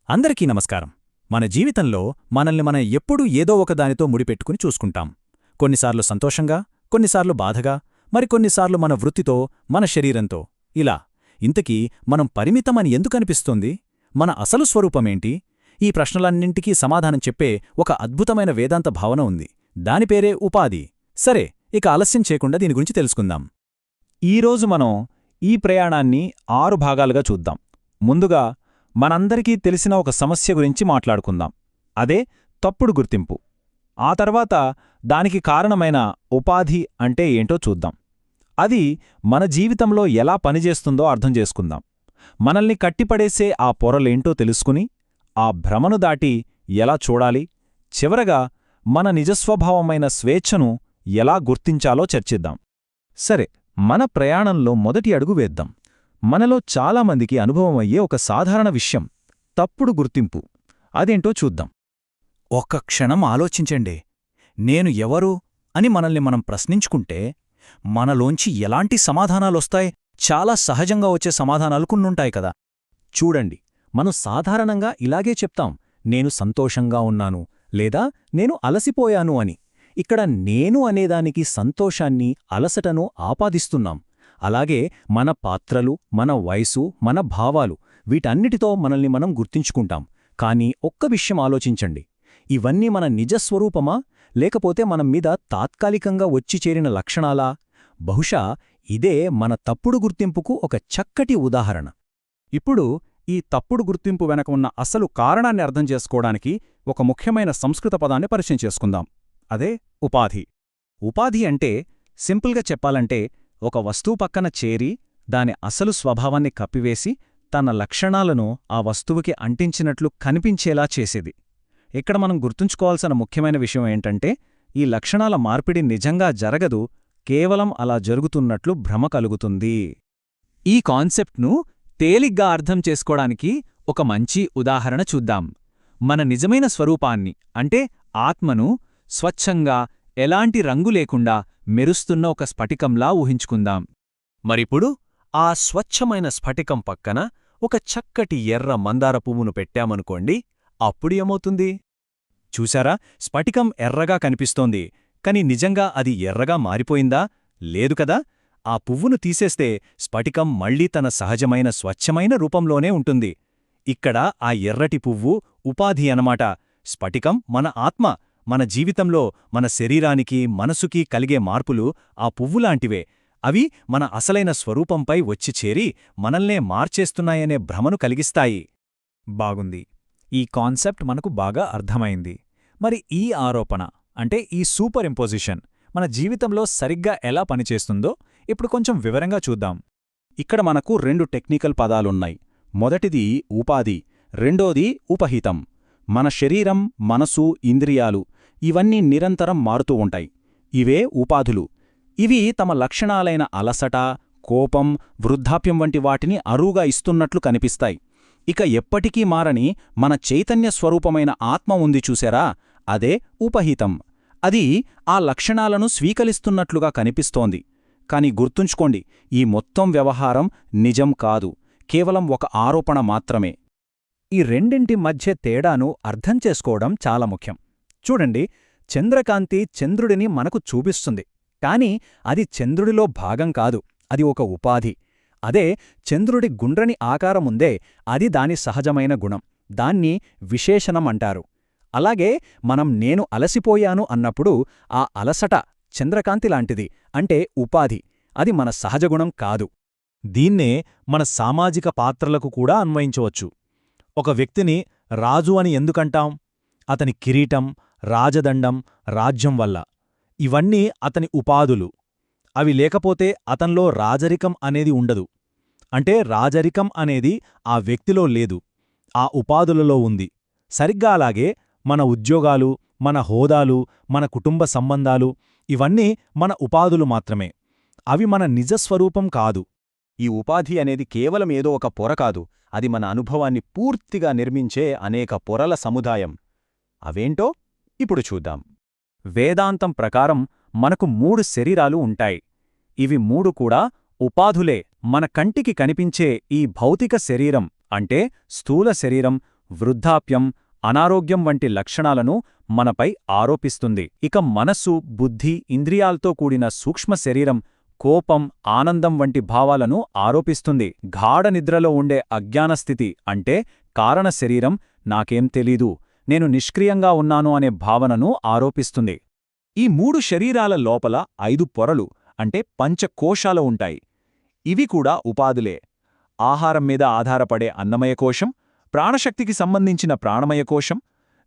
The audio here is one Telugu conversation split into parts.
అందరికీ నమస్కారం. మన జీవితంలో మనల్ని మనం ఎప్పుడూ ఏదో ఒకదానితో ముడిపెట్టుకుని చూసుకుంటాం. కొన్నిసార్లు సంతోషంగా, కొన్నిసార్లు బాధగా, మరికొన్నిసార్లు మన వృత్తితో, మన శరీరంతో. ఇలా ఇంతకీ మనం పరిమితమని ఎందుకనిపిస్తోంది? మన అసలు స్వరూపమేంటి? ఈ ప్రశ్నలన్నింటికీ సమాధానం చెప్పే ఒక అద్భుతమైన వేదాంత భావన ఉంది. దానిపేరే ఉపాధి. సరే, ఇక ఆలస్యం చేయకుండా దీని గురించి తెలుసుకుందాం. ఈరోజు మనం ఈ ప్రయాణాన్ని 6 భాగాలుగా చూద్దాం. ముందుగా మనందరికీ తెలిసిన ఒక సమస్య గురించి మాట్లాడుకుందాం. అదే తప్పుడు గుర్తింపు. ఆ తర్వాత దానికి కారణమైన ఉపాధి అంటే ఏంటో చూద్దాం. అది మన జీవితంలో ఎలా పనిచేస్తుందో అర్థం చేసుకుందాం. మనల్ని కట్టిపడేసే ఆ పొరలేంటో తెలుసుకుని ఆ భ్రమను దాటి ఎలా చూడాలి, చివరగా మన నిజస్వభావమైన స్వేచ్ఛను ఎలా గుర్తించాలో చర్చిద్దాం. సరే, మన ప్రయాణంలో మొదటి అడుగు వేద్దాం. మనలో చాలామందికి అనుభవమయ్యే ఒక సాధారణ విషయం తప్పుడు గుర్తింపు. అదేంటో చూద్దాం. ఒక్క క్షణం ఆలోచించండి. నేను ఎవరు అని మనల్ని మనం ప్రశ్నించుకుంటే మనలోంచి ఎలాంటి సమాధానాలొస్తాయి? చాలా సహజంగా వచ్చే సమాధానాలు కొన్నుంటాయి కదా. చూడండి, మనం సాధారణంగా ఇలాగే చెప్తాం, నేను సంతోషంగా ఉన్నాను లేదా నేను అలసిపోయాను అని. ఇక్కడ నేను అనేదానికి సంతోషాన్ని, అలసటను ఆపాదిస్తున్నాం. అలాగే మన పాత్రలు, మన వయసు, మన భావాలు, వీటన్నిటితో మనల్ని మనం గుర్తించుకుంటాం. కానీ ఒక్క విషయం ఆలోచించండి, ఇవన్నీ మన నిజస్వరూపమా, లేకపోతే మనం మీద తాత్కాలికంగా వచ్చి చేరిన లక్షణాలా? బహుశా ఇదే మన తప్పుడు గుర్తింపుకు ఒక చక్కటి ఉదాహరణ. ఇప్పుడు ఈ తప్పుడు గుర్తింపు వెనక ఉన్న అసలు కారణాన్ని అర్థం చేసుకోవడానికి ఒక ముఖ్యమైన సంస్కృత పదాన్ని పరిచయం చేసుకుందాం. అదే ఉపాధి. ఉపాధి అంటే సింపుల్గా చెప్పాలంటే ఒక వస్తువు పక్కన చేరి దాని అసలు స్వభావాన్ని కప్పివేసి తన లక్షణాలను ఆ వస్తువుకి అంటించినట్లు కనిపించేలా చేసేది. ఇక్కడ మనం గుర్తుంచుకోవాల్సిన ముఖ్యమైన విషయం ఏంటంటే, ఈ లక్షణాల మార్పిడి నిజంగా జరగదు, కేవలం అలా జరుగుతున్నట్లు భ్రమ కలుగుతుంది. ఈ కాన్సెప్ట్ను తేలిగ్గా అర్థం చేసుకోవడానికి ఒక మంచి ఉదాహరణ చూద్దాం. మన నిజమైన స్వరూపాన్ని, అంటే ఆత్మను, స్వచ్ఛంగా ఎలాంటి రంగు లేకుండా మెరుస్తున్న ఒక స్ఫటికంలా ఊహించుకుందాం. మరిప్పుడు ఆ స్వచ్ఛమైన స్ఫటికం పక్కన ఒక చక్కటి ఎర్ర మందార పువ్వును పెట్టామనుకోండి, అప్పుడు ఏమవుతుంది? చూశారా, స్ఫటికం ఎర్రగా కనిపిస్తోంది, కాని నిజంగా అది ఎర్రగా మారిపోయిందా? లేదు కదా. ఆ పువ్వును తీసేస్తే స్ఫటికం మళ్లీ తన సహజమైన స్వచ్ఛమైన రూపంలోనే ఉంటుంది. ఇక్కడ ఆ ఎర్రటి పువ్వు ఉపాధి అనమాట. స్ఫటికం మన ఆత్మ. మన జీవితంలో, మన శరీరానికి, మనసుకి కలిగే మార్పులు ఆ పువ్వులాంటివే. అవి మన అసలైన స్వరూపంపై వచ్చి చేరి మనల్నే మార్చేస్తున్నాయనే భ్రమను కలిగిస్తాయి. బాగుంది. ఈ కాన్సెప్ట్ మనకు బాగా అర్థమైంది. మరి ఈ ఆరోపణ, అంటే ఈ సూపర్ ఇంపోజిషన్ మన జీవితంలో సరిగ్గా ఎలా పనిచేస్తుందో ఇప్పుడు కొంచెం వివరంగా చూద్దాం. ఇక్కడ మనకు 2 టెక్నికల్ పదాలున్నాయి. మొదటిది ఉపాధి, రెండోది ఉపహితం. మన శరీరం, మనసు, ఇంద్రియాలు ఇవన్నీ నిరంతరం మారుతూ ఉంటాయి. ఇవే ఉపాధులు. ఇవి తమ లక్షణాలైన అలసట, కోపం, వృద్ధాప్యం వంటి వాటిని అరువుగా ఇస్తున్నట్లు కనిపిస్తాయి. ఇక ఎప్పటికీ మారని మన చైతన్య స్వరూపమైన ఆత్మ ఉంది చూశారా, అదే ఉపహితం. అది ఆ లక్షణాలను స్వీకరిస్తున్నట్లుగా కనిపిస్తోంది. కాని గుర్తుంచుకోండి, ఈ మొత్తం వ్యవహారం నిజం కాదు, కేవలం ఒక ఆరోపణ మాత్రమే. ఈ రెండింటి మధ్య తేడాను అర్థం చేసుకోవడం చాలా ముఖ్యం. చూడండి, చంద్రకాంతి చంద్రుడిని మనకు చూపిస్తుంది, కాని అది చంద్రుడిలో భాగం కాదు, అది ఒక ఉపాధి. అదే చంద్రుడి గుండ్రని ఆకారముందే, అది దాని సహజమైన గుణం, దాన్ని విశేషణం అంటారు. అలాగే మనం నేను అలసిపోయాను అన్నప్పుడు ఆ అలసట చంద్రకాంతిలాంటిది, అంటే ఉపాధి, అది మన సహజగుణం కాదు. దీన్నే మన సామాజిక పాత్రలకు కూడా అన్వయించవచ్చు. ఒక వ్యక్తిని రాజు అని ఎందుకంటాం? అతని కిరీటం, రాజదండం, రాజ్యం వల్ల. ఇవన్నీ అతని ఉపాధులు. అవి లేకపోతే అతన్లో రాజరికం అనేది ఉండదు. అంటే రాజరికం అనేది ఆ వ్యక్తిలో లేదు, ఆ ఉపాధులలో ఉంది. సరిగ్గా అలాగే మన ఉద్యోగాలు, మన హోదాలు, మన కుటుంబ సంబంధాలు ఇవన్నీ మన ఉపాధులు మాత్రమే. అవి మన నిజస్వరూపం కాదు. ఈ ఉపాధి అనేది కేవలం ఏదో ఒక పొర కాదు, అది మన అనుభవాన్ని పూర్తిగా నిర్మించే అనేక పొరల సముదాయం. అవేంటో ఇప్పుడు చూద్దాం. వేదాంతం ప్రకారం మనకు 3 శరీరాలు ఉంటాయి. ఇవి 3 కూడా ఉపాధులే. మన కంటికి కనిపించే ఈ భౌతిక శరీరం, అంటే స్థూల శరీరం, వృద్ధాప్యం, అనారోగ్యం వంటి లక్షణాలను మనపై ఆరోపిస్తుంది. ఇక మనస్సు, బుద్ధి, ఇంద్రియాలతో కూడిన సూక్ష్మ శరీరం కోపం, ఆనందం వంటి భావాలను ఆరోపిస్తుంది. గాఢ నిద్రలో ఉండే అజ్ఞానస్థితి అంటే కారణ శరీరం నాకేం తెలీదు, నేను నిష్క్రియంగా ఉన్నాను అనే భావనను ఆరోపిస్తుంది. ఈ 3 శరీరాల లోపల 5 పొరలు అంటే పంచకోశాలు ఉంటాయి. ఇవి కూడా ఉపాధులే. ఆహారం మీద ఆధారపడే అన్నమయ కోశం, ప్రాణశక్తికి సంబంధించిన ప్రాణమయ కోశం,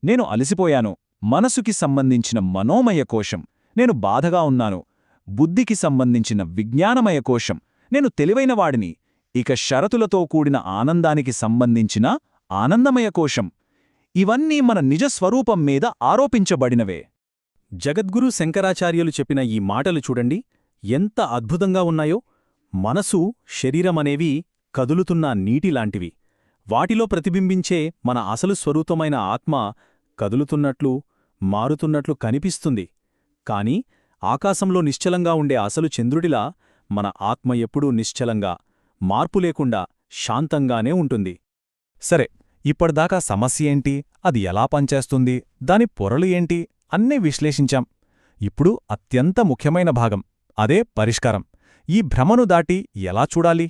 నేను అలసిపోయాను, మనసుకి సంబంధించిన మనోమయ కోశం, నేను బాధగా ఉన్నాను, బుద్ధికి సంబంధించిన విజ్ఞానమయ కోశం, నేను తెలివైనవాడిని, ఇక షరతులతో కూడిన ఆనందానికి సంబంధించిన ఆనందమయ కోశం. ఇవన్నీ మన నిజస్వరూపం మీద ఆరోపించబడినవే. జగద్గురు శంకరాచార్యులు చెప్పిన ఈ మాటలు చూడండి, ఎంత అద్భుతంగా ఉన్నాయో. మనసు, శరీరమనేవి కదులుతున్న నీటిలాంటివి. వాటిలో ప్రతిబింబించే మన అసలు స్వరూపమైన ఆత్మ కదులుతున్నట్లు, మారుతున్నట్లు కనిపిస్తుంది. కాని ఆకాశంలో నిశ్చలంగా ఉండే అసలు చంద్రుడిలా మన ఆత్మ ఎప్పుడూ నిశ్చలంగా, మార్పులేకుండా శాంతంగానే ఉంటుంది. సరే, ఇప్పటిదాకా సమస్య ఏంటి, అది ఎలా పనిచేస్తుంది, దాని పొరలు ఏంటి అన్నీ విశ్లేషించాం. ఇప్పుడు అత్యంత ముఖ్యమైన భాగం, అదే పరిష్కారం. ఈ భ్రమను దాటి ఎలా చూడాలి?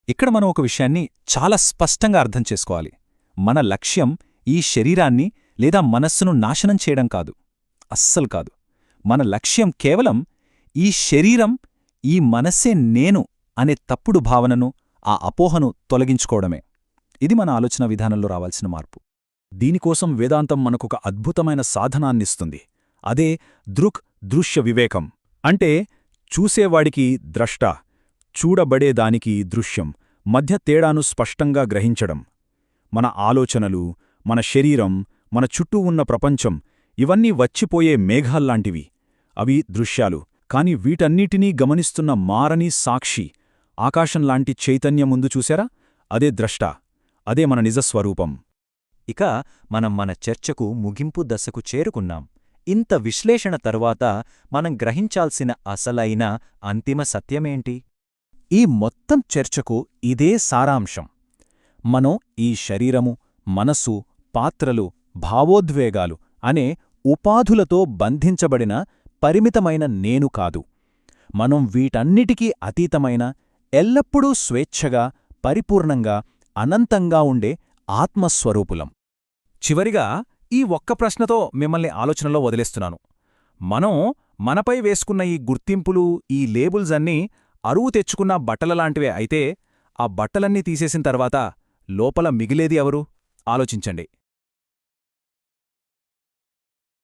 ఇక్కడ మనం ఒక విషయాన్ని చాలా స్పష్టంగా అర్థం చేసుకోవాలి. మన లక్ష్యం ఈ శరీరాన్ని లేదా మనస్సును నాశనం చేయడం కాదు, అస్సలు కాదు. మన లక్ష్యం కేవలం ఈ శరీరం, ఈ మనస్సే నేను అనే తప్పుడు భావనను, ఆ అపోహను తొలగించుకోవడమే. ఇది మన ఆలోచన విధానంలో రావాల్సిన మార్పు. దీనికోసం వేదాంతం మనకొక అద్భుతమైన సాధనాన్నిస్తుంది. అదే దృశ్య వివేకం. అంటే చూసేవాడికి ద్రష్ట, చూడబడేదానికి దృశ్యం మధ్య తేడాను స్పష్టంగా గ్రహించడం. మన ఆలోచనలు, మన శరీరం, మన చుట్టూ ఉన్న ప్రపంచం ఇవన్నీ వచ్చిపోయే మేఘాల్లాంటివి. అవి దృశ్యాలు. కాని వీటన్నిటినీ గమనిస్తున్న మారని సాక్షి, ఆకాశంలాంటి చైతన్యముందు చూశారా? అదే ద్రష్ట, అదే మన నిజస్వరూపం. ఇక మనం మన చర్చకు ముగింపు దశకు చేరుకున్నాం. ఇంత విశ్లేషణ తరువాత మనం గ్రహించాల్సిన అసలైన అంతిమ సత్యమేంటి? ఈ మొత్తం చర్చకు ఇదే సారాంశం. మనం ఈ శరీరము, మనస్సు, పాత్రలు, భావోద్వేగాలు అనే ఉపాధులతో బంధించబడిన పరిమితమైన నేను కాదు. మనం వీటన్నిటికీ అతీతమైన, ఎల్లప్పుడూ స్వేచ్ఛగా, పరిపూర్ణంగా, అనంతంగా ఉండే ఆత్మస్వరూపులం. చివరిగా ఈ ఒక్క ప్రశ్నతో మిమ్మల్ని ఆలోచనలో వదిలేస్తున్నాను. మనం మనపై వేసుకున్న ఈ గుర్తింపులు, ఈ లేబుల్స్ అన్నీ అరువు తెచ్చుకున్న బట్టలలాంటివే అయితే, ఆ బట్టలన్నీ తీసేసిన తర్వాత లోపల మిగిలేది ఎవరు? ఆలోచించండి.